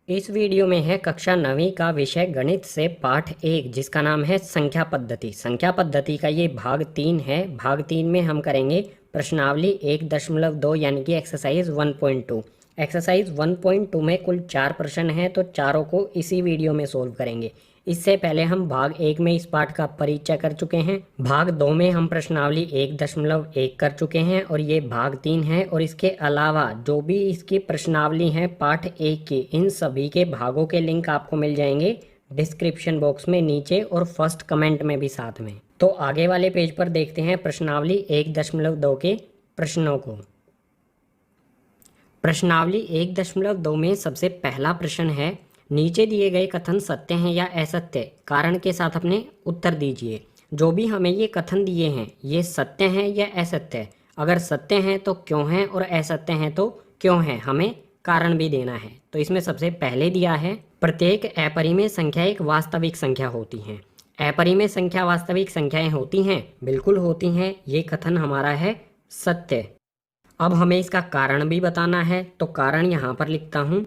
इस वीडियो में है कक्षा 9वीं का विषय गणित से पाठ 1 जिसका नाम है संख्या पद्धति। संख्या पद्धति का ये भाग 3 है। भाग 3 में हम करेंगे प्रश्नावली 1.2 यानी कि एक्सरसाइज 1.2। एक्सरसाइज 1.2 में कुल 4 प्रश्न हैं, तो चारों को इसी वीडियो में सोल्व करेंगे। इससे पहले हम भाग 1 में इस पाठ का परिचय कर चुके हैं। भाग 2 में हम प्रश्नावली 1.1 कर चुके हैं और ये भाग 3 है। और इसके अलावा जो भी इसकी प्रश्नावली हैं पाठ 1 की, इन सभी के भागों के लिंक आपको मिल जाएंगे डिस्क्रिप्शन बॉक्स में नीचे और फर्स्ट कमेंट में भी साथ में। तो आगे वाले पेज पर देखते हैं प्रश्नावली 1.2 के प्रश्नों को। प्रश्नावली 1.2 में सबसे पहला प्रश्न है, नीचे दिए गए कथन सत्य हैं या असत्य, कारण के साथ अपने उत्तर दीजिए। जो भी हमें ये कथन दिए हैं ये सत्य हैं या असत्य। अगर सत्य हैं तो क्यों हैं और असत्य हैं तो क्यों हैं, हमें कारण भी देना है। तो इसमें सबसे पहले दिया है, प्रत्येक अपरिमेय संख्या एक वास्तविक संख्या होती है। अपरिमेय संख्या वास्तविक संख्याएं होती हैं, बिल्कुल होती हैं। ये कथन हमारा है सत्य। अब हमें इसका कारण भी बताना है, तो कारण यहाँ पर लिखता हूँ।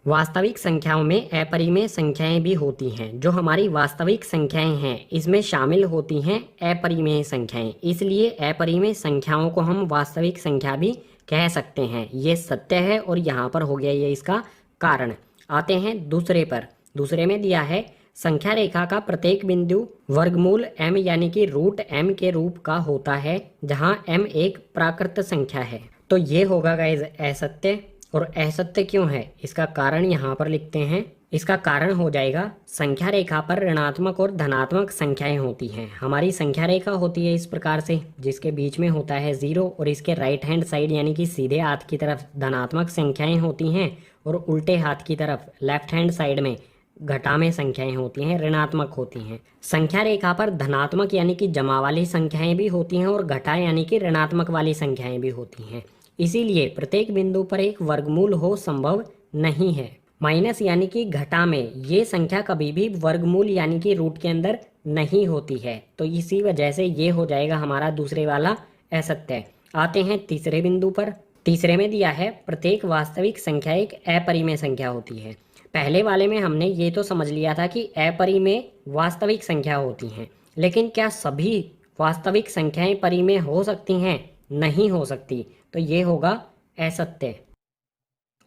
वास्तविक संख्याओं में अपरिमेय संख्याएं भी होती हैं। जो हमारी वास्तविक संख्याएं हैं इसमें शामिल होती हैं अपरिमेय संख्याएं, इसलिए अपरिमेय संख्याओं को हम वास्तविक संख्या भी कह सकते हैं। ये सत्य है और यहाँ पर हो गया ये इसका कारण। आते हैं दूसरे पर। दूसरे में दिया है, संख्या रेखा का प्रत्येक बिंदु वर्गमूल m यानी कि रूट m के रूप का होता है, जहाँ m एक प्राकृत संख्या है। तो ये होगा गाइस असत्य। और असत्य क्यों है, इसका कारण यहाँ पर लिखते हैं। इसका कारण हो जाएगा, संख्या रेखा पर ऋणात्मक और धनात्मक संख्याएं होती हैं। हमारी संख्या रेखा होती है इस प्रकार से, जिसके बीच में होता है 0 और इसके राइट हैंड साइड यानी कि सीधे हाथ की तरफ धनात्मक संख्याएं होती हैं और उल्टे हाथ की तरफ लेफ्ट हैंड साइड में घटा में संख्याएं होती हैं, ऋणात्मक होती हैं। संख्या रेखा पर धनात्मक यानी कि जमा वाली संख्याएं भी होती हैं और घटा यानी कि ऋणात्मक वाली संख्याएं भी होती हैं। इसीलिए प्रत्येक बिंदु पर एक वर्गमूल हो संभव नहीं है। माइनस यानी कि घटा में ये संख्या कभी भी वर्गमूल यानी कि रूट के अंदर नहीं होती है, तो इसी वजह से ये हो जाएगा हमारा दूसरे वाला असत्य। आते हैं तीसरे बिंदु पर। तीसरे में दिया है, प्रत्येक वास्तविक संख्या एक अपरिमेय संख्या होती है। पहले वाले में हमने ये तो समझ लिया था कि अपरिमेय वास्तविक संख्या होती हैं, लेकिन क्या सभी वास्तविक संख्याएं परिमेय हो सकती हैं? नहीं हो सकती। तो ये होगा असत्य।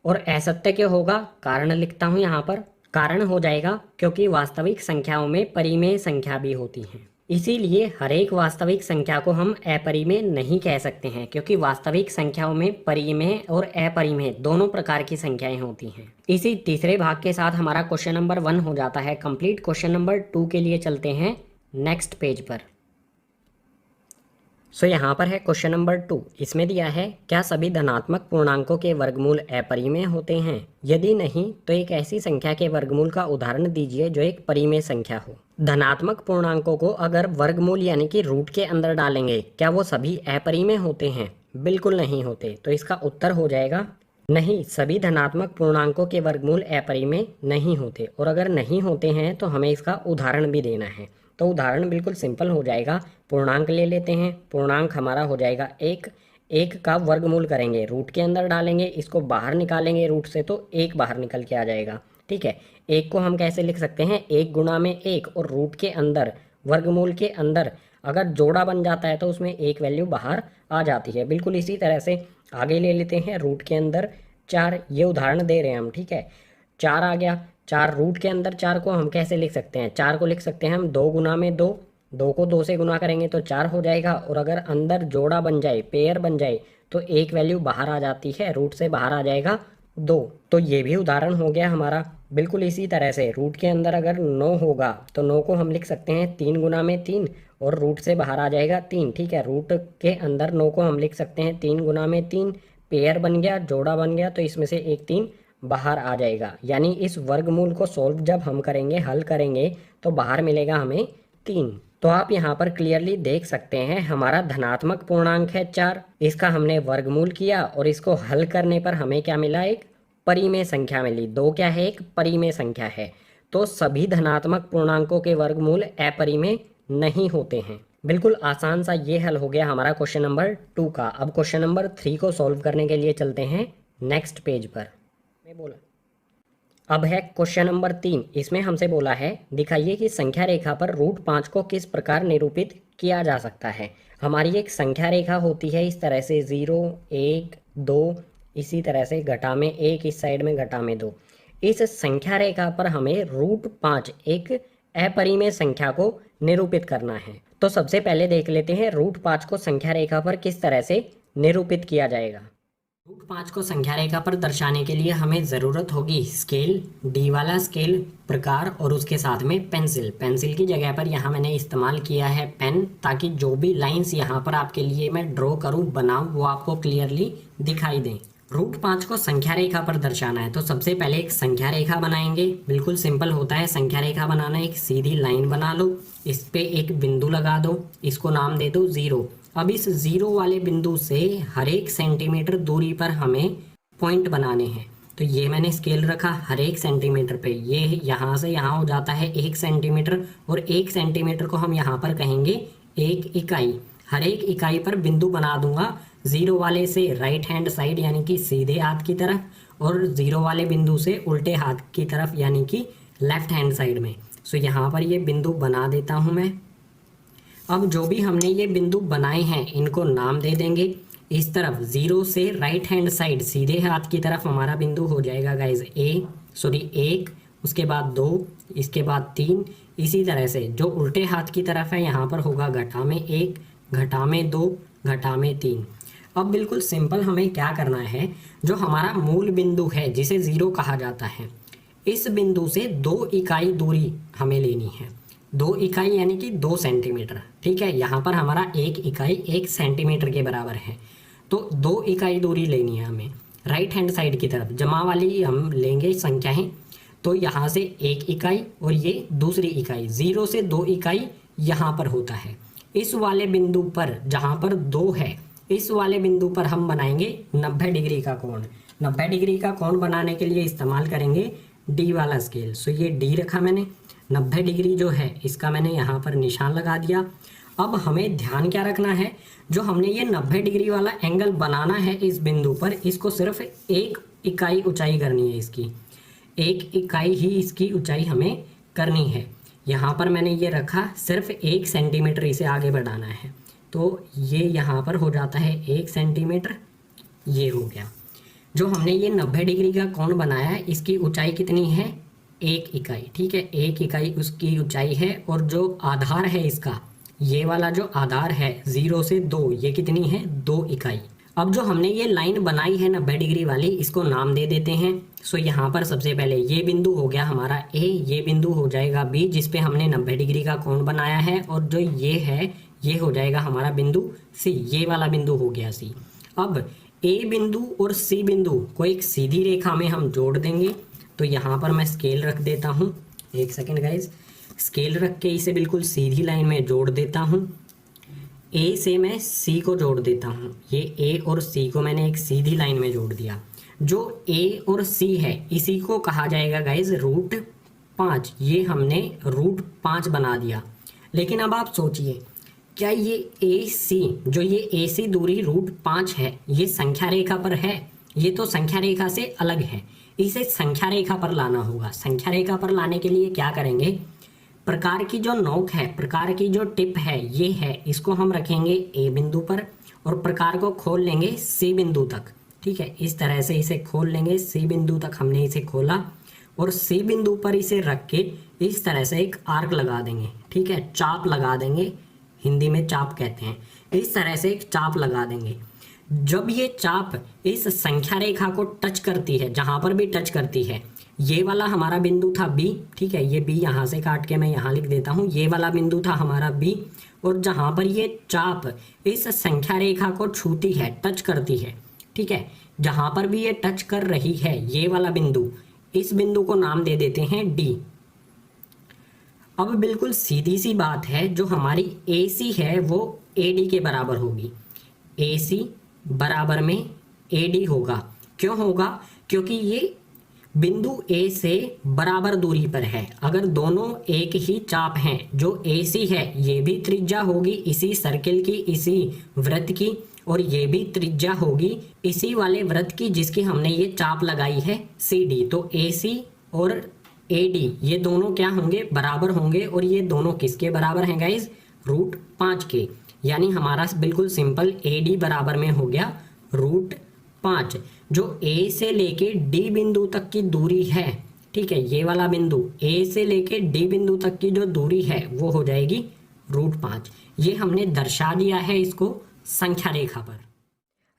और असत्य क्यों होगा, कारण लिखता हूँ यहाँ पर। कारण हो जाएगा क्योंकि वास्तविक संख्याओं में परिमेय संख्या भी होती हैं, इसीलिए हर एक वास्तविक संख्या को हम अपरिमेय नहीं कह सकते हैं, क्योंकि वास्तविक संख्याओं में परिमेय और अपरिमेय दोनों प्रकार की संख्याएं होती हैं। इसी तीसरे भाग के साथ हमारा क्वेश्चन नंबर 1 हो जाता है कंप्लीट। क्वेश्चन नंबर 2 के लिए चलते हैं नेक्स्ट पेज पर। सो यहाँ पर है क्वेश्चन नंबर 2। इसमें दिया है, क्या सभी धनात्मक पूर्णांकों के वर्गमूल अपरिमेय होते हैं? यदि नहीं तो एक ऐसी संख्या के वर्गमूल का उदाहरण दीजिए जो एक परिमेय संख्या हो। धनात्मक पूर्णांकों को अगर वर्गमूल यानी कि रूट के अंदर डालेंगे, क्या वो सभी अपरिमेय होते हैं? बिल्कुल नहीं होते। तो इसका उत्तर हो जाएगा नहीं, सभी धनात्मक पूर्णांकों के वर्गमूल अपरिमेय नहीं होते। और अगर नहीं होते हैं तो हमें इसका उदाहरण भी देना है। तो उदाहरण बिल्कुल सिंपल हो जाएगा। पूर्णांक ले लेते हैं। पूर्णांक हमारा हो जाएगा 1। 1 का वर्गमूल करेंगे, रूट के अंदर डालेंगे, इसको बाहर निकालेंगे रूट से, तो 1 बाहर निकल के आ जाएगा। ठीक है, 1 को हम कैसे लिख सकते हैं, 1 गुणा में 1। और रूट के अंदर वर्गमूल के अंदर अगर जोड़ा बन जाता है तो उसमें एक वैल्यू बाहर आ जाती है। बिल्कुल इसी तरह से आगे ले लेते हैं। रूट के अंदर 4, ये उदाहरण दे रहे हैं हम। ठीक है, 4 आ गया। 4 रूट के अंदर 4 को हम कैसे लिख सकते हैं, 4 को लिख सकते हैं हम 2 गुना में 2। 2 को 2 से गुना करेंगे तो 4 हो जाएगा। और अगर अंदर जोड़ा बन जाए, पेयर बन जाए, तो एक वैल्यू बाहर आ जाती है, रूट से बाहर आ जाएगा 2। तो ये भी उदाहरण हो गया हमारा। बिल्कुल इसी तरह से रूट के अंदर अगर 9 होगा तो 9 को हम लिख सकते हैं 3 गुना में 3 और रूट से बाहर आ जाएगा 3। ठीक है, रूट के अंदर 9 को हम लिख सकते हैं 3 गुना में 3। पेयर बन गया, जोड़ा बन गया, तो इसमें से एक 3 बाहर आ जाएगा। यानी इस वर्गमूल को सोल्व जब हम करेंगे, हल करेंगे, तो बाहर मिलेगा हमें 3। तो आप यहाँ पर क्लियरली देख सकते हैं हमारा धनात्मक पूर्णांक है 4, इसका हमने वर्गमूल किया और इसको हल करने पर हमें क्या मिला, एक परिमेय संख्या मिली। 2 क्या है, एक परिमेय संख्या है। तो सभी धनात्मक पूर्णांकों के वर्गमूल अपरिमेय नहीं होते हैं। बिल्कुल आसान सा ये हल हो गया हमारा क्वेश्चन नंबर 2 का। अब क्वेश्चन नंबर 3 को सॉल्व करने के लिए चलते हैं नेक्स्ट पेज पर। मैं बोला अब है क्वेश्चन नंबर 3। इसमें हमसे बोला है दिखाइए कि संख्या रेखा पर √5 को किस प्रकार निरूपित किया जा सकता है। हमारी एक संख्या रेखा होती है इस तरह से 0, 1, 2, इसी तरह से घटा में 1, इस साइड में घटा में 2। इस संख्या रेखा पर हमें √5 एक अपरिमेय संख्या को निरूपित करना है। तो सबसे पहले देख लेते हैं √5 को संख्या रेखा पर किस तरह से निरूपित किया जाएगा। √5 को संख्या रेखा पर दर्शाने के लिए हमें ज़रूरत होगी स्केल, डी वाला स्केल प्रकार और उसके साथ में पेंसिल। पेंसिल की जगह पर यहाँ मैंने इस्तेमाल किया है पेन, ताकि जो भी लाइंस यहाँ पर आपके लिए मैं ड्रॉ करूँ बनाऊँ वो आपको क्लियरली दिखाई दें। √5 को संख्या रेखा पर दर्शाना है तो सबसे पहले एक संख्या रेखा बनाएंगे। बिल्कुल सिंपल होता है संख्या रेखा बनाना। एक सीधी लाइन बना लो, इस पे एक बिंदु लगा दो, इसको नाम दे दो 0। अब इस 0 वाले बिंदु से हर 1 सेंटीमीटर दूरी पर हमें पॉइंट बनाने हैं। तो ये मैंने स्केल रखा हर 1 सेंटीमीटर पे, ये यहाँ से यहाँ हो जाता है 1 सेंटीमीटर और 1 सेंटीमीटर को हम यहाँ पर कहेंगे 1 इकाई। हर 1 इकाई पर बिंदु बना दूंगा 0 वाले से राइट हैंड साइड यानी कि सीधे हाथ की तरफ और 0 वाले बिंदु से उल्टे हाथ की तरफ यानी कि लेफ्ट हैंड साइड में। सो यहाँ पर ये बिंदु बना देता हूँ मैं। अब जो भी हमने ये बिंदु बनाए हैं इनको नाम दे देंगे। इस तरफ 0 से राइट हैंड साइड सीधे हाथ की तरफ हमारा बिंदु हो जाएगा गाइज 1, उसके बाद 2, इसके बाद 3। इसी तरह से जो उल्टे हाथ की तरफ है यहाँ पर होगा घटा में 1, घटा में 2, घटा में 3। अब बिल्कुल सिंपल हमें क्या करना है, जो हमारा मूल बिंदु है जिसे 0 कहा जाता है, इस बिंदु से 2 इकाई दूरी हमें लेनी है। 2 इकाई यानी कि 2 सेंटीमीटर। ठीक है, यहाँ पर हमारा 1 इकाई 1 सेंटीमीटर के बराबर है। तो 2 इकाई दूरी लेनी है हमें राइट हैंड साइड की तरफ। जमा वाली हम लेंगे संख्याएं, तो यहाँ से 1 इकाई और ये दूसरी इकाई, 0 से 2 इकाई यहाँ पर होता है। इस वाले बिंदु पर जहाँ पर 2 है, इस वाले बिंदु पर हम बनाएंगे 90 डिग्री का कोण। 90 डिग्री का कोण बनाने के लिए इस्तेमाल करेंगे डी वाला स्केल। सो ये डी रखा मैंने, 90 डिग्री जो है इसका मैंने यहाँ पर निशान लगा दिया। अब हमें ध्यान क्या रखना है, जो हमने ये 90 डिग्री वाला एंगल बनाना है इस बिंदु पर, इसको सिर्फ 1 इकाई ऊंचाई करनी है। इसकी 1 इकाई ही इसकी ऊंचाई हमें करनी है। यहाँ पर मैंने ये रखा, सिर्फ 1 सेंटीमीटर इसे आगे बढ़ाना है। तो ये यहाँ पर हो जाता है 1 सेंटीमीटर, ये हो गया। जो हमने ये 90 डिग्री का कोण बनाया है इसकी ऊंचाई कितनी है, 1 इकाई। ठीक है, 1 इकाई उसकी ऊंचाई है। और जो आधार है इसका, ये वाला जो आधार है 0 से 2, ये कितनी है, 2 इकाई। अब जो हमने ये लाइन बनाई है 90 डिग्री वाली, इसको नाम दे देते हैं। सो यहाँ पर सबसे पहले ये बिंदु हो गया हमारा A, ये बिंदु हो जाएगा B जिस पे हमने 90 डिग्री का कोण बनाया है। और जो ये है ये हो जाएगा हमारा बिंदु C, ये वाला बिंदु हो गया C। अब A बिंदु और C बिंदु को एक सीधी रेखा में हम जोड़ देंगे। तो यहाँ पर मैं स्केल रख देता हूँ, एक सेकेंड गाइज। स्केल रख के इसे बिल्कुल सीधी लाइन में जोड़ देता हूँ। A से मैं C को जोड़ देता हूँ। ये A और C को मैंने एक सीधी लाइन में जोड़ दिया। जो A और C है इसी को कहा जाएगा गाइज √5। ये हमने √5 बना दिया। लेकिन अब आप सोचिए, क्या ये AC, जो ये AC दूरी √5 है, ये संख्या रेखा पर है? ये तो संख्या रेखा से अलग है, इसे संख्या रेखा पर लाना होगा। संख्या रेखा पर लाने के लिए क्या करेंगे, प्रकार की जो नोक है, प्रकार की जो टिप है ये है, इसको हम रखेंगे A बिंदु पर और प्रकार को खोल लेंगे C बिंदु तक। ठीक है, इस तरह से इसे खोल लेंगे, C बिंदु तक हमने इसे खोला और C बिंदु पर इसे रख के इस तरह से एक आर्क लगा देंगे। ठीक है, चाप लगा देंगे, हिंदी में चाप कहते हैं। इस तरह से एक चाप लगा देंगे। जब ये चाप इस संख्या रेखा को टच करती है, जहाँ पर भी टच करती है, ये वाला हमारा बिंदु था B। ठीक है, ये B यहाँ से काट के मैं यहाँ लिख देता हूँ। ये वाला बिंदु था हमारा B और जहाँ पर ये चाप इस संख्या रेखा को छूती है, टच करती है, ठीक है, जहाँ पर भी ये टच कर रही है ये वाला बिंदु, इस बिंदु को नाम दे देते हैं D। अब बिल्कुल सीधी सी बात है, जो हमारी AC है वो AD के बराबर होगी। AC बराबर में AD होगा। क्यों होगा, क्योंकि ये बिंदु A से बराबर दूरी पर है। अगर दोनों एक ही चाप हैं, जो AC है ये भी त्रिज्या होगी इसी सर्किल की, इसी वृत्त की, और ये भी त्रिज्या होगी इसी वाले वृत्त की जिसकी हमने ये चाप लगाई है CD। तो AC और AD ये दोनों क्या होंगे, बराबर होंगे। और ये दोनों किसके बराबर हैं गाइज, √5 के। यानी हमारा बिल्कुल सिंपल AD बराबर में हो गया √5। जो A से लेके D बिंदु तक की दूरी है, ठीक है, ये वाला बिंदु A से लेके D बिंदु तक की जो दूरी है वो हो जाएगी √5। ये हमने दर्शा दिया है इसको संख्या रेखा पर।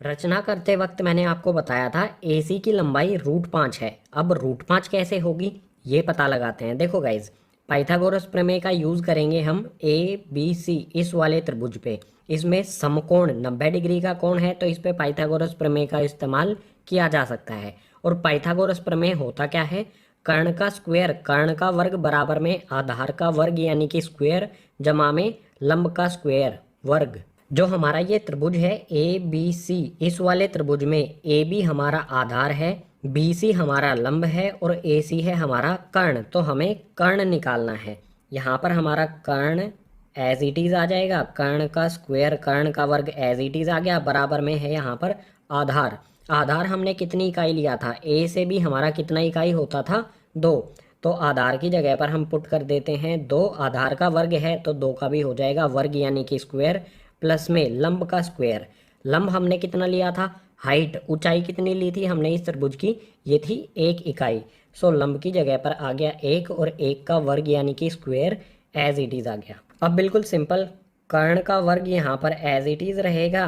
रचना करते वक्त मैंने आपको बताया था AC की लंबाई √5 है। अब √5 कैसे होगी ये पता लगाते हैं। देखो गाइज, पाइथागोरस प्रमेय का यूज़ करेंगे हम ABC इस वाले त्रिभुज पे। इसमें समकोण 90 डिग्री का कोण है, तो इस पे पाइथागोरस प्रमेय का इस्तेमाल किया जा सकता है। और पाइथागोरस प्रमेय होता क्या है, कर्ण का स्क्वायर, कर्ण का वर्ग बराबर में आधार का वर्ग यानी कि स्क्वायर जमा में लंब का स्क्वायर वर्ग। जो हमारा ये त्रिभुज है ABC, इस वाले त्रिभुज में AB हमारा आधार है, BC हमारा लंब है और AC है हमारा कर्ण। तो हमें कर्ण निकालना है। यहाँ पर हमारा कर्ण एज इट इज़ आ जाएगा, कर्ण का स्क्वायर, कर्ण का वर्ग एज इट इज़ आ गया, बराबर में है यहाँ पर आधार। आधार हमने कितनी इकाई लिया था, A से भी हमारा कितना इकाई होता था, 2। तो आधार की जगह पर हम पुट कर देते हैं 2। आधार का वर्ग है तो 2 का भी हो जाएगा वर्ग यानी कि स्क्वायर, प्लस में लंब का स्क्वायर। लंब हमने कितना लिया था, हाइट, ऊंचाई कितनी ली थी हमने इस त्रिभुज की, ये थी 1 इकाई। सो लंब की जगह पर आ गया 1 और 1 का वर्ग यानी कि स्क्वायर एज इट इज़ आ गया। अब बिल्कुल सिंपल, कर्ण का वर्ग यहाँ पर एज इट इज़ रहेगा,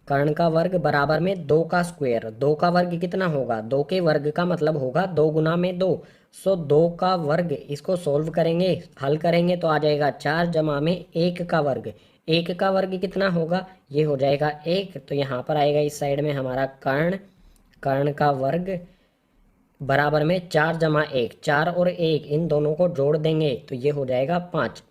कर्ण का वर्ग बराबर में 2 का स्क्वायर। 2 का वर्ग कितना होगा, 2 के वर्ग का मतलब होगा 2 गुना में 2। सो 2 का वर्ग, इसको सोल्व करेंगे, हल करेंगे तो आ जाएगा 4 जमा में 1 का वर्ग। 1 का वर्ग कितना होगा, ये हो जाएगा 1। तो यहाँ पर आएगा इस साइड में हमारा कर्ण, कर्ण का वर्ग बराबर में 4 जमा 1, 4 और 1 इन दोनों को जोड़ देंगे तो ये हो जाएगा 5।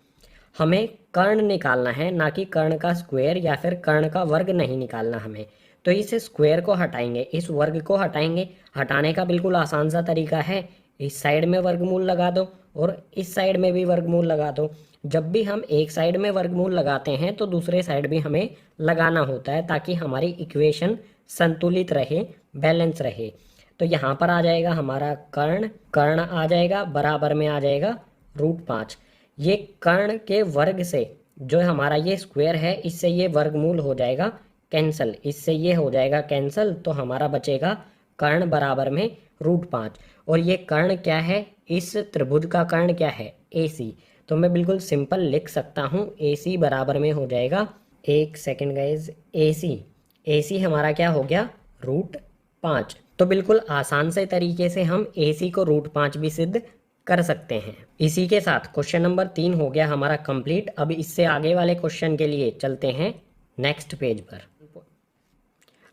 हमें कर्ण निकालना है, ना कि कर्ण का स्क्वायर या फिर कर्ण का वर्ग नहीं निकालना हमें। तो इस स्क्वायर को हटाएंगे, इस वर्ग को हटाएंगे। हटाने का बिल्कुल आसान सा तरीका है, इस साइड में वर्गमूल लगा दो और इस साइड में भी वर्गमूल लगा दो। जब भी हम एक साइड में वर्गमूल लगाते हैं तो दूसरे साइड भी हमें लगाना होता है, ताकि हमारी इक्वेशन संतुलित रहे, बैलेंस रहे। तो यहाँ पर आ जाएगा हमारा कर्ण, कर्ण आ जाएगा बराबर में आ जाएगा √5। ये कर्ण के वर्ग से जो हमारा ये स्क्वायर है, इससे ये वर्गमूल हो जाएगा कैंसल, इससे ये हो जाएगा कैंसल। तो हमारा बचेगा कर्ण बराबर में √5। और ये कर्ण क्या है, इस त्रिभुज का कर्ण क्या है, AC। तो मैं बिल्कुल सिंपल लिख सकता हूँ AC बराबर में हो जाएगा, एक सेकेंड गाइज, AC हमारा क्या हो गया, √5। तो बिल्कुल आसान से तरीके से हम AC को √5 भी सिद्ध कर सकते हैं। इसी के साथ क्वेश्चन नंबर 3 हो गया हमारा कंप्लीट। अब इससे आगे वाले क्वेश्चन के लिए चलते हैं नेक्स्ट पेज पर।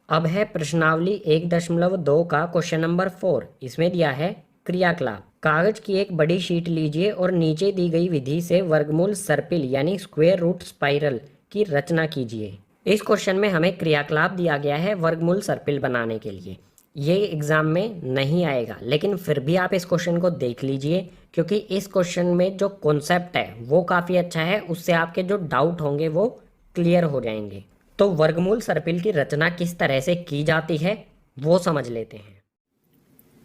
अब है प्रश्नावली 1.2 का क्वेश्चन नंबर 4। इसमें दिया है क्रियाकलाप। कागज की एक बड़ी शीट लीजिए और नीचे दी गई विधि से वर्गमूल सर्पिल यानी स्क्वायर रूट स्पाइरल की रचना कीजिए। इस क्वेश्चन में हमें क्रियाकलाप दिया गया है वर्गमूल सर्पिल बनाने के लिए। ये एग्जाम में नहीं आएगा, लेकिन फिर भी आप इस क्वेश्चन को देख लीजिए, क्योंकि इस क्वेश्चन में जो कॉन्सेप्ट है वो काफ़ी अच्छा है। उससे आपके जो डाउट होंगे वो क्लियर हो जाएंगे। तो वर्गमूल सर्पिल की रचना किस तरह से की जाती है वो समझ लेते हैं।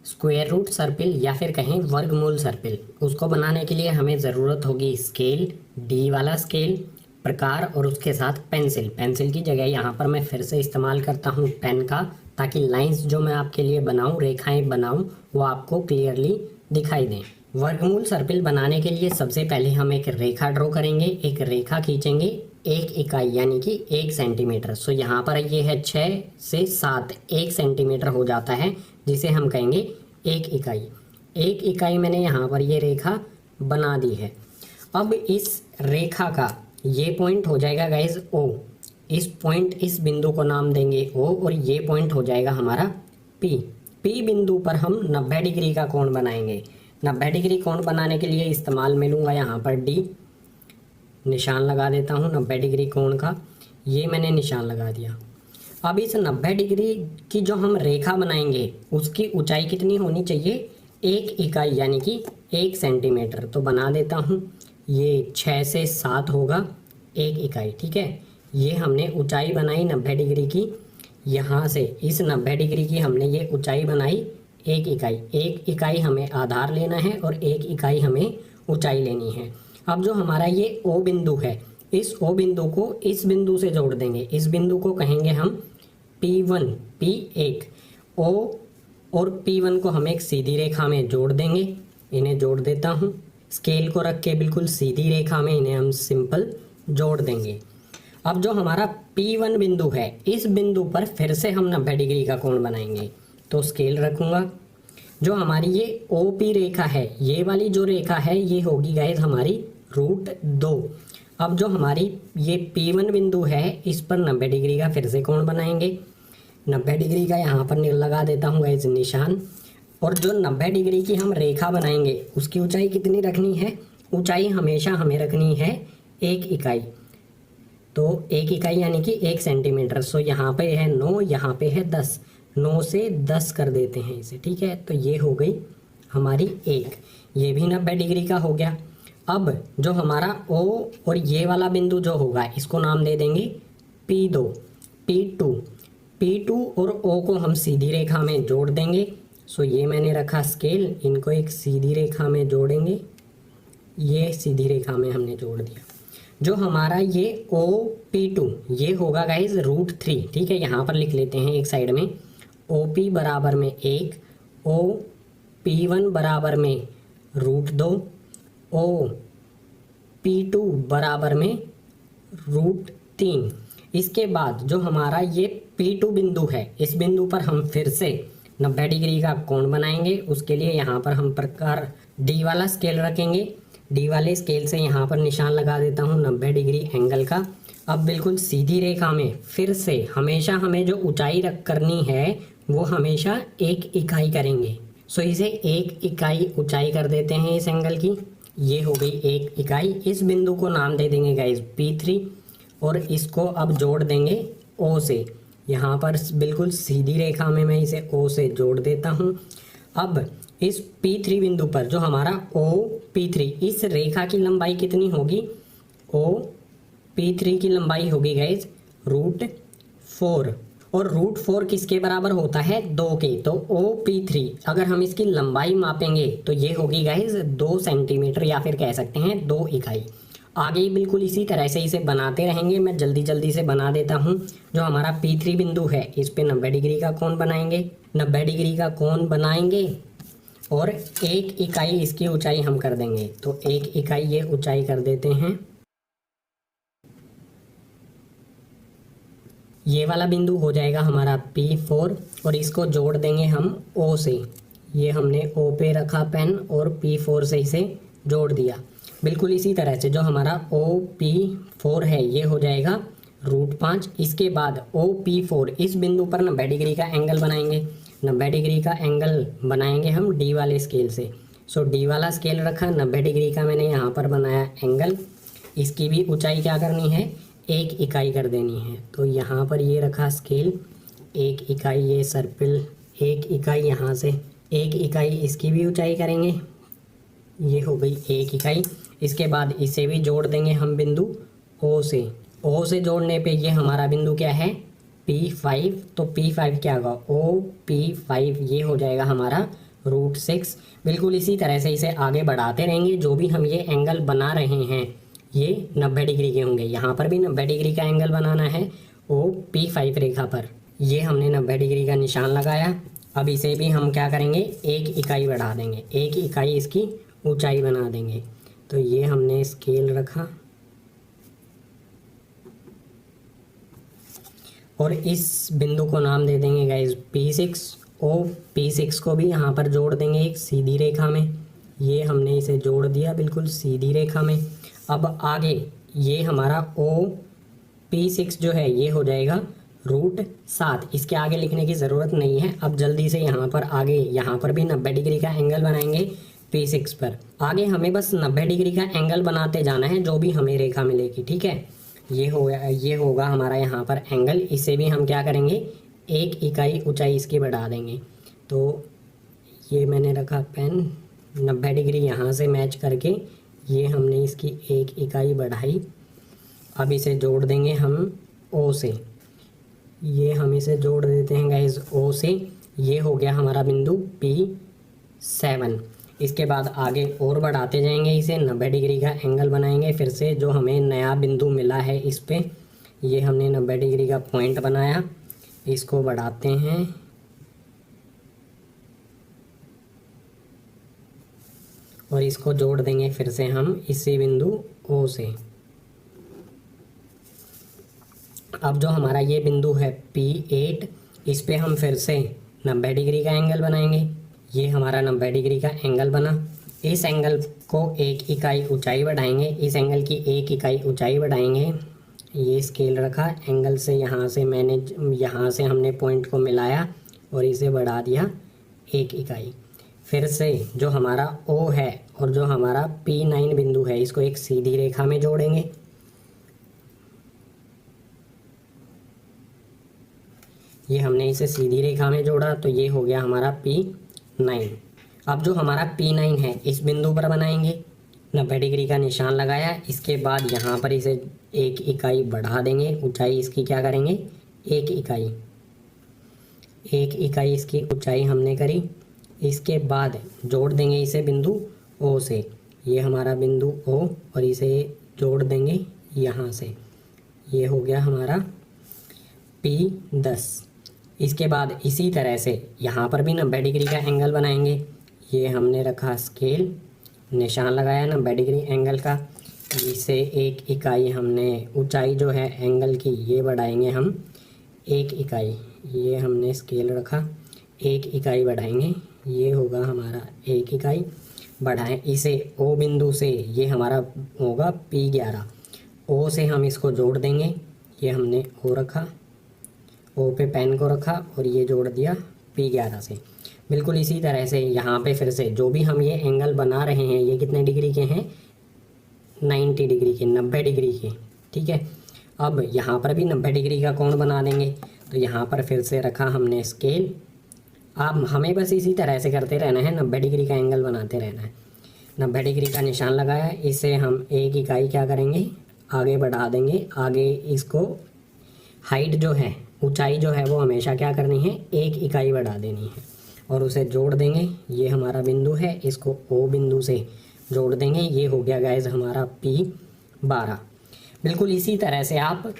स्क्वायर रूट सर्पिल या फिर कहें वर्गमूल सर्पिल, उसको बनाने के लिए हमें ज़रूरत होगी स्केल, D वाला स्केल, प्रकार और उसके साथ पेंसिल। पेंसिल की जगह यहाँ पर मैं फिर से इस्तेमाल करता हूँ पेन का, ताकि लाइंस जो मैं आपके लिए बनाऊँ, रेखाएं बनाऊँ, वो आपको क्लियरली दिखाई दें। वर्गमूल सर्पिल बनाने के लिए सबसे पहले हम एक रेखा ड्रॉ करेंगे। एक रेखा खींचेंगे 1 इकाई यानी कि 1 सेंटीमीटर। सो यहाँ पर ये है 6 से 7, 1 सेंटीमीटर हो जाता है, जिसे हम कहेंगे 1 इकाई। 1 इकाई मैंने यहाँ पर ये रेखा बना दी है। अब इस रेखा का ये पॉइंट हो जाएगा गाइज O। इस पॉइंट, इस बिंदु को नाम देंगे O और ये पॉइंट हो जाएगा हमारा P। P बिंदु पर हम 90 डिग्री का कोण बनाएंगे। 90 डिग्री कोण बनाने के लिए इस्तेमाल में लूँगा यहाँ पर D। निशान लगा देता हूँ 90 डिग्री कोण का, ये मैंने निशान लगा दिया। अब इस 90 डिग्री की जो हम रेखा बनाएंगे उसकी ऊंचाई कितनी होनी चाहिए, 1 इकाई यानी कि 1 सेंटीमीटर। तो बना देता हूँ, ये 6 से 7 होगा 1 इकाई, ठीक है। ये हमने ऊंचाई बनाई 90 डिग्री की। यहाँ से इस 90 डिग्री की हमने ये ऊंचाई बनाई 1 इकाई। 1 इकाई हमें आधार लेना है और 1 इकाई हमें ऊंचाई लेनी है। अब जो हमारा ये O बिंदु है, इस O बिंदु को इस बिंदु से जोड़ देंगे। इस बिंदु को कहेंगे हम P1, P1 O और P1 को हम एक सीधी रेखा में जोड़ देंगे। इन्हें जोड़ देता हूँ, स्केल को रख के बिल्कुल सीधी रेखा में इन्हें हम सिंपल जोड़ देंगे। अब जो हमारा P1 बिंदु है, इस बिंदु पर फिर से हम 90 डिग्री का कोण बनाएंगे। तो स्केल रखूँगा। जो हमारी ये OP रेखा है, ये वाली जो रेखा है ये होगी गाइस हमारी √2। अब जो हमारी ये P1 बिंदु है, इस पर 90 डिग्री का फिर से कोण बनाएंगे। 90 डिग्री का यहाँ पर लगा देता हूँ गाइस निशान। और जो 90 डिग्री की हम रेखा बनाएंगे उसकी ऊंचाई कितनी रखनी है? ऊंचाई हमेशा हमें रखनी है 1 इकाई। तो 1 इकाई यानी कि 1 सेंटीमीटर। सो यहाँ पे है 9, यहाँ पे है 10। 9 से 10 कर देते हैं इसे, ठीक है। तो ये हो गई हमारी 1। ये भी 90 डिग्री का हो गया। अब जो हमारा O और ये वाला बिंदु जो होगा, इसको नाम दे देंगे P2, P2। P2 और O को हम सीधी रेखा में जोड़ देंगे। सो ये मैंने रखा स्केल, इनको एक सीधी रेखा में जोड़ेंगे। ये सीधी रेखा में हमने जोड़ दिया। जो हमारा ये OP2 ये होगा गाइज √3, ठीक है। यहाँ पर लिख लेते हैं एक साइड में, OP बराबर में 1, OP1 बराबर में √2, OP2 बराबर में √3। इसके बाद जो हमारा ये P2 बिंदु है, इस बिंदु पर हम फिर से 90 डिग्री का कोण बनाएंगे। उसके लिए यहाँ पर हम प्रकार D वाला स्केल रखेंगे। D वाले स्केल से यहाँ पर निशान लगा देता हूँ 90 डिग्री एंगल का। अब बिल्कुल सीधी रेखा में फिर से हमेशा हमें जो ऊंचाई रख करनी है वो हमेशा 1 इकाई करेंगे। सो इसे 1 इकाई ऊंचाई कर देते हैं इस एंगल की। ये हो गई 1 इकाई। इस बिंदु को नाम दे देंगे गाइज P3 और इसको अब जोड़ देंगे O से। यहाँ पर बिल्कुल सीधी रेखा में मैं इसे O से जोड़ देता हूँ। अब इस P3 बिंदु पर जो हमारा OP3, इस रेखा की लंबाई कितनी होगी? OP3 की लंबाई होगी गाइज √4। और √4 किसके बराबर होता है? 2 के। तो OP3 अगर हम इसकी लंबाई मापेंगे तो ये होगी गाइज 2 सेंटीमीटर या फिर कह सकते हैं 2 इकाई। आगे बिल्कुल इसी तरह से इसे बनाते रहेंगे। मैं जल्दी जल्दी से बना देता हूँ। जो हमारा P3 बिंदु है, इस पे 90 डिग्री का कोण बनाएंगे। 90 डिग्री का कोण बनाएंगे और 1 इकाई इसकी ऊंचाई हम कर देंगे। तो 1 इकाई ये ऊंचाई कर देते हैं। ये वाला बिंदु हो जाएगा हमारा P4 और इसको जोड़ देंगे हम O से। ये हमने O पे रखा पेन और P4 से इसे जोड़ दिया। बिल्कुल इसी तरह से जो हमारा OP4 है ये हो जाएगा √5। इसके बाद OP4 इस बिंदु पर 90 डिग्री का एंगल बनाएंगे। 90 डिग्री का एंगल बनाएंगे हम D वाले स्केल से। सो D वाला स्केल रखा, 90 डिग्री का मैंने यहाँ पर बनाया एंगल। इसकी भी ऊंचाई क्या करनी है? 1 इकाई कर देनी है। तो यहाँ पर ये रखा स्केल, 1 इकाई ये सर्पिल, 1 इकाई यहाँ से, 1 इकाई इसकी भी ऊंचाई करेंगे। ये हो गई 1 इकाई। इसके बाद इसे भी जोड़ देंगे हम बिंदु O से। O से जोड़ने पे ये हमारा बिंदु क्या है? P5। तो P5 क्या होगा? OP5 ये हो जाएगा हमारा √6। बिल्कुल इसी तरह से इसे आगे बढ़ाते रहेंगे। जो भी हम ये एंगल बना रहे हैं ये 90 डिग्री के होंगे। यहाँ पर भी 90 डिग्री का एंगल बनाना है OP5 रेखा पर। ये हमने 90 डिग्री का निशान लगाया। अब इसे भी हम क्या करेंगे? 1 इकाई बढ़ा देंगे। 1 इकाई इसकी ऊंचाई बना देंगे। तो ये हमने स्केल रखा और इस बिंदु को नाम दे देंगे गाइज P6। P6 को भी यहाँ पर जोड़ देंगे एक सीधी रेखा में। ये हमने इसे जोड़ दिया बिल्कुल सीधी रेखा में। अब आगे ये हमारा OP6 जो है ये हो जाएगा √7। इसके आगे लिखने की ज़रूरत नहीं है। अब जल्दी से यहाँ पर आगे यहाँ पर भी 90 डिग्री का एंगल बनाएंगे P6 पर। आगे हमें बस 90 डिग्री का एंगल बनाते जाना है जो भी हमें रेखा मिलेगी, ठीक है। ये होगा हमारा यहाँ पर एंगल। इसे भी हम क्या करेंगे? 1 इकाई ऊंचाई इसकी बढ़ा देंगे। तो ये मैंने रखा पेन, 90 डिग्री यहाँ से मैच करके ये हमने इसकी 1 इकाई बढ़ाई। अब इसे जोड़ देंगे हम O से। ये हम इसे जोड़ देते हैं गाइज O से। ये हो गया हमारा बिंदु P7। इसके बाद आगे और बढ़ाते जाएंगे, इसे 90 डिग्री का एंगल बनाएंगे। फिर से जो हमें नया बिंदु मिला है इस पे, ये हमने 90 डिग्री का पॉइंट बनाया, इसको बढ़ाते हैं और इसको जोड़ देंगे फिर से हम इसी बिंदु O से। अब जो हमारा ये बिंदु है P8, इस पे हम फिर से 90 डिग्री का एंगल बनाएंगे। ये हमारा 90 डिग्री का एंगल बना। इस एंगल को 1 इकाई ऊंचाई बढ़ाएंगे, इस एंगल की 1 इकाई ऊंचाई बढ़ाएंगे। ये स्केल रखा एंगल से, यहाँ से हमने पॉइंट को मिलाया और इसे बढ़ा दिया 1 इकाई। फिर से जो हमारा O है और जो हमारा P9 बिंदु है, इसको एक सीधी रेखा में जोड़ेंगे। ये हमने इसे सीधी रेखा में जोड़ा तो ये हो गया हमारा P9। अब जो हमारा P9 है इस बिंदु पर बनाएंगे, 90 डिग्री का निशान लगाया। इसके बाद यहाँ पर इसे 1 इकाई बढ़ा देंगे, ऊंचाई इसकी क्या करेंगे 1 इकाई, 1 इकाई इसकी ऊंचाई हमने करी। इसके बाद जोड़ देंगे इसे बिंदु O से। ये हमारा बिंदु O और इसे जोड़ देंगे यहाँ से। ये हो गया हमारा P10। इसके बाद इसी तरह से यहाँ पर भी 90 डिग्री का एंगल बनाएंगे। ये हमने रखा स्केल, निशान लगाया 90 डिग्री एंगल का। इसे 1 इकाई हमने ऊंचाई जो है एंगल की ये बढ़ाएंगे हम 1 इकाई। ये हमने स्केल रखा, 1 इकाई बढ़ाएंगे, ये होगा हमारा 1 इकाई। बढ़ाएं इसे O बिंदु से, ये हमारा होगा P11। O से हम इसको जोड़ देंगे। ये हमने O रखा, O पे पेन को रखा और ये जोड़ दिया P11 से। बिल्कुल इसी तरह से यहाँ पे फिर से जो भी हम ये एंगल बना रहे हैं, ये कितने डिग्री के हैं 90 डिग्री के, 90 डिग्री के, ठीक है। अब यहाँ पर भी 90 डिग्री का कोण बना देंगे। तो यहाँ पर फिर से रखा हमने स्केल। अब हमें बस इसी तरह से करते रहना है, 90 डिग्री का एंगल बनाते रहना है। 90 डिग्री का निशान लगाया, इसे हम 1 इकाई क्या करेंगे आगे बढ़ा देंगे। आगे इसको हाइट जो है, ऊंचाई जो है वो हमेशा क्या करनी है 1 इकाई बढ़ा देनी है और उसे जोड़ देंगे। ये हमारा बिंदु है, इसको O बिंदु से जोड़ देंगे। ये हो गया गाइस हमारा P12। बिल्कुल इसी तरह से आप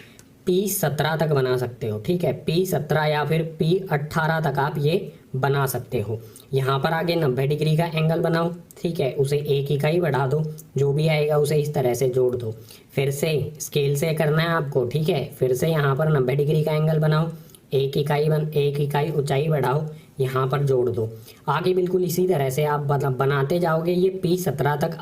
P17 तक बना सकते हो, ठीक है। P17 या फिर P18 तक आप ये बना सकते हो। यहाँ पर आगे 90 डिग्री का एंगल बनाओ, ठीक है, उसे 1 इकाई बढ़ा दो, जो भी आएगा उसे इस तरह से जोड़ दो। फिर से स्केल से करना है आपको, ठीक है। फिर से यहाँ पर 90 डिग्री का एंगल बनाओ, 1 इकाई ऊंचाई बढ़ाओ, यहाँ पर जोड़ दो। आगे बिल्कुल इसी तरह से आप बनाते जाओगे। ये P17 तक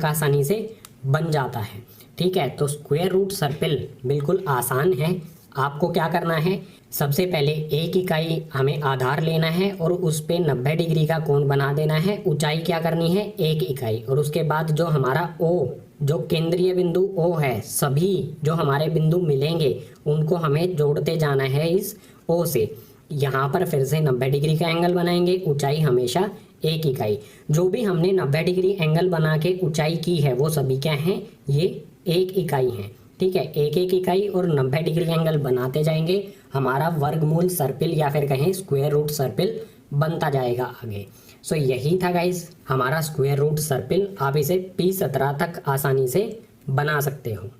आसानी से बन जाता है, ठीक है। तो स्क्वायर रूट सर्पिल बिल्कुल आसान है। आपको क्या करना है, सबसे पहले 1 इकाई हमें आधार लेना है और उस पे 90 डिग्री का कोण बना देना है। ऊंचाई क्या करनी है 1 इकाई। और उसके बाद जो हमारा O, जो केंद्रीय बिंदु O है, सभी जो हमारे बिंदु मिलेंगे उनको हमें जोड़ते जाना है इस O से। यहाँ पर फिर से 90 डिग्री का एंगल बनाएंगे, ऊंचाई हमेशा 1 इकाई। जो भी हमने 90 डिग्री एंगल बना के ऊंचाई की है वो सभी क्या हैं, ये 1 इकाई हैं, ठीक है। 1 इकाई और 90 डिग्री एंगल बनाते जाएंगे, हमारा वर्गमूल सर्पिल या फिर कहें स्क्वायर रूट सर्पिल बनता जाएगा आगे। सो यही था गाइस हमारा स्क्वायर रूट सर्पिल। आप इसे P17 तक आसानी से बना सकते हो।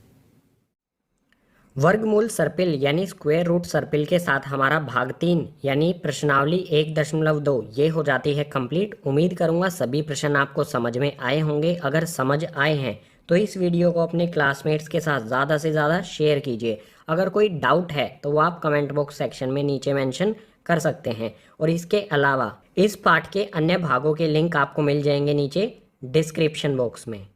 वर्गमूल सर्पिल यानी स्क्वायर रूट सर्पिल के साथ हमारा भाग 3 यानी प्रश्नावली 1.2 ये हो जाती है कंप्लीट। उम्मीद करूंगा सभी प्रश्न आपको समझ में आए होंगे। अगर समझ आए हैं तो इस वीडियो को अपने क्लासमेट्स के साथ ज़्यादा से ज़्यादा शेयर कीजिए। अगर कोई डाउट है तो वो आप कमेंट बॉक्स सेक्शन में नीचे मेंशन कर सकते हैं। और इसके अलावा इस पाठ के अन्य भागों के लिंक आपको मिल जाएंगे नीचे डिस्क्रिप्शन बॉक्स में।